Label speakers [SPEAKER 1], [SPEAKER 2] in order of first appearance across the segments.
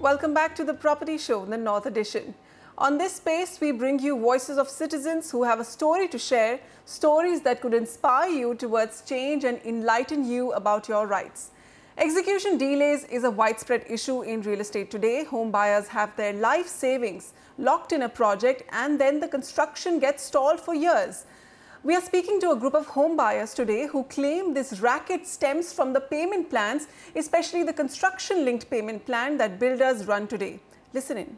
[SPEAKER 1] Welcome back to the Property Show, the North Edition. On this space, we bring you voices of citizens who have a story to share, stories that could inspire you towards change and enlighten you about your rights. Execution delays is a widespread issue in real estate today. Home buyers have their life savings locked in a project and then the construction gets stalled for years. We are speaking to a group of home buyers today who claim this racket stems from the payment plans, especially the construction-linked payment plan that builders run today. Listen in.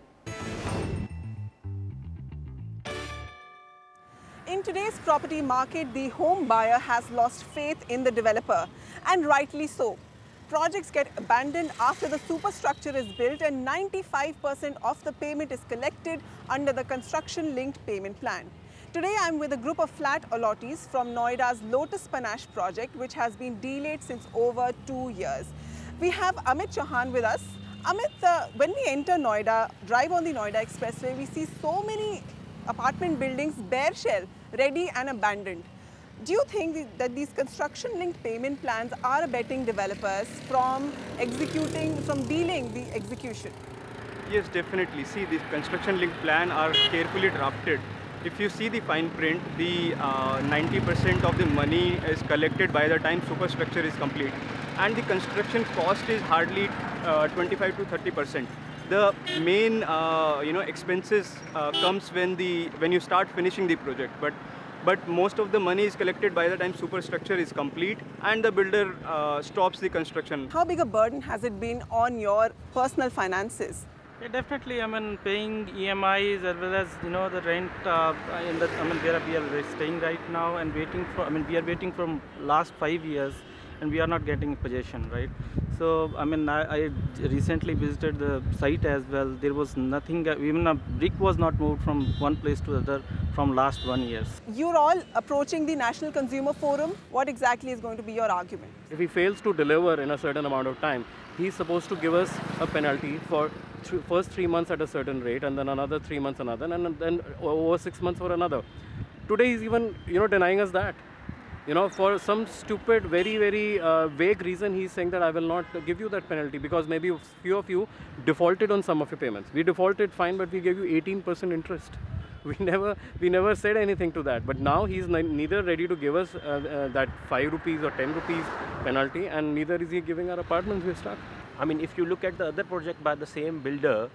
[SPEAKER 1] In today's property market, the home buyer has lost faith in the developer, and rightly so. Projects get abandoned after the superstructure is built and 95% of the payment is collected under the construction-linked payment plan. Today, I am with a group of flat allottees from Noida's Lotus Panache project, which has been delayed since over 2 years. We have Amit Chauhan with us. Amit, when we enter Noida, drive on the Noida Expressway, we see so many apartment buildings, bare shell, ready and abandoned. Do you think that these construction-linked payment plans are abetting developers from dealing the execution?
[SPEAKER 2] Yes, definitely. See, these construction-linked plans are carefully drafted. If you see the fine print, the 90% of the money is collected by the time superstructure is complete, and the construction cost is hardly 25 to 30%. The main expenses comes when you start finishing the project, but most of the money is collected by the time superstructure is complete and the builder stops the construction.
[SPEAKER 1] How big a burden has it been on your personal finances?
[SPEAKER 3] Yeah, definitely. I mean, paying EMIs as well as the rent. Where we are staying right now and waiting for. We are waiting from last 5 years, and we are not getting possession, right? So I recently visited the site as well. There was nothing. Even a brick was not moved from one place to the other from last 1 year.
[SPEAKER 1] You're all approaching the National Consumer Forum. What exactly is going to be your argument?
[SPEAKER 4] If he fails to deliver in a certain amount of time, he's supposed to give us a penalty for first 3 months at a certain rate, and then another 3 months another, and then over 6 months for another. Today he's even denying us that. For some stupid, very, very vague reason, he's saying that I will not give you that penalty because maybe a few of you defaulted on some of your payments. We defaulted, fine, but we gave you 18% interest. We never said anything to that. But now he's neither ready to give us that 5 rupees or 10 rupees penalty, and neither is he giving our apartments we're stuck.
[SPEAKER 5] If you look at the other project by the same builder,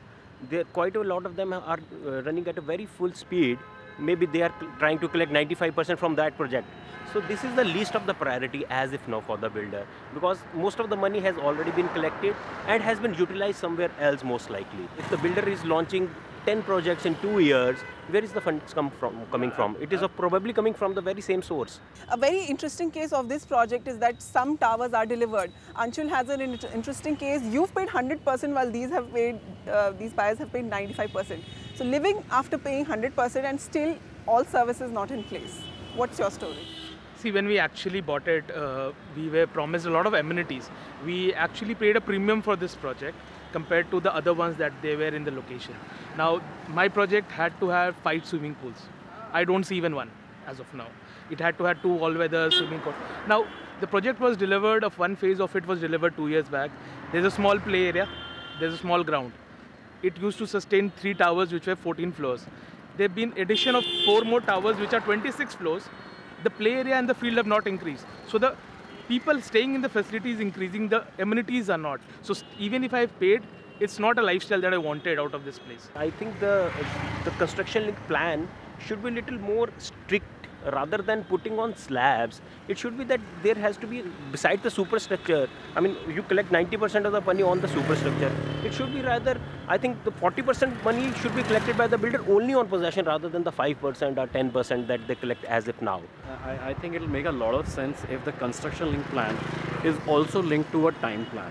[SPEAKER 5] quite a lot of them are running at a very full speed. Maybe they are trying to collect 95% from that project. So this is the least of the priority as if now for the builder, because most of the money has already been collected and has been utilized somewhere else most likely. If the builder is launching 10 projects in 2 years, where is the funds coming from? It is probably coming from the very same source.
[SPEAKER 1] A very interesting case of this project is that some towers are delivered. Anshul has an interesting case. You've paid 100% while these buyers have paid 95%. So living after paying 100% and still all services not in place. What's your story?
[SPEAKER 6] See, when we actually bought it, we were promised a lot of amenities. We actually paid a premium for this project compared to the other ones that they were in the location. Now, my project had to have 5 swimming pools. I don't see even one as of now. It had to have 2 all-weather swimming pools. Now, the project was delivered, one phase of it was delivered 2 years back. There's a small play area, there's a small ground. It used to sustain 3 towers which were 14 floors. There have been addition of 4 more towers which are 26 floors. The play area and the field have not increased. So the people staying in the facility is increasing, the amenities are not. So even if I've paid, it's not a lifestyle that I wanted out of this place.
[SPEAKER 5] I think the construction link plan should be a little more strict rather than putting on slabs. It should be that there has to be, beside the superstructure, you collect 90% of the money on the superstructure. It should be rather, I think the 40% money should be collected by the builder only on possession rather than the 5% or 10% that they collect as if now.
[SPEAKER 4] I think it'll make a lot of sense if the construction link plan is also linked to a time plan.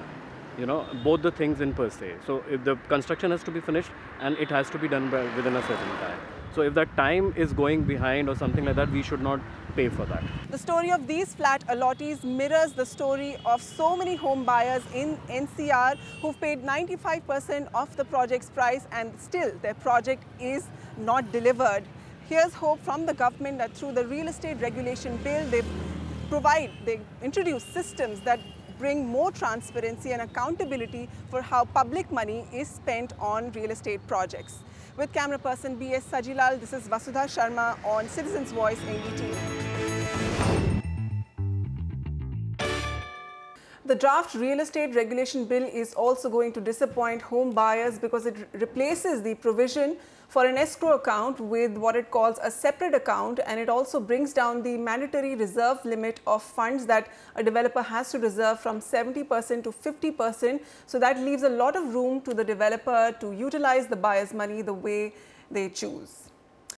[SPEAKER 4] Both the things in per se. So if the construction has to be finished and it has to be done within a certain time. So if that time is going behind or something like that, we should not pay for that.
[SPEAKER 1] The story of these flat allottees mirrors the story of so many home buyers in NCR who've paid 95% of the project's price and still their project is not delivered. Here's hope from the government that through the real estate regulation bill, they introduce systems that bring more transparency and accountability for how public money is spent on real estate projects. With camera person B.S. Sajilal, this is Vasudha Sharma on Citizens Voice, NDTV. The draft real estate regulation bill is also going to disappoint home buyers because it replaces the provision for an escrow account with what it calls a separate account, and it also brings down the mandatory reserve limit of funds that a developer has to reserve from 70% to 50%. So that leaves a lot of room to the developer to utilize the buyer's money the way they choose.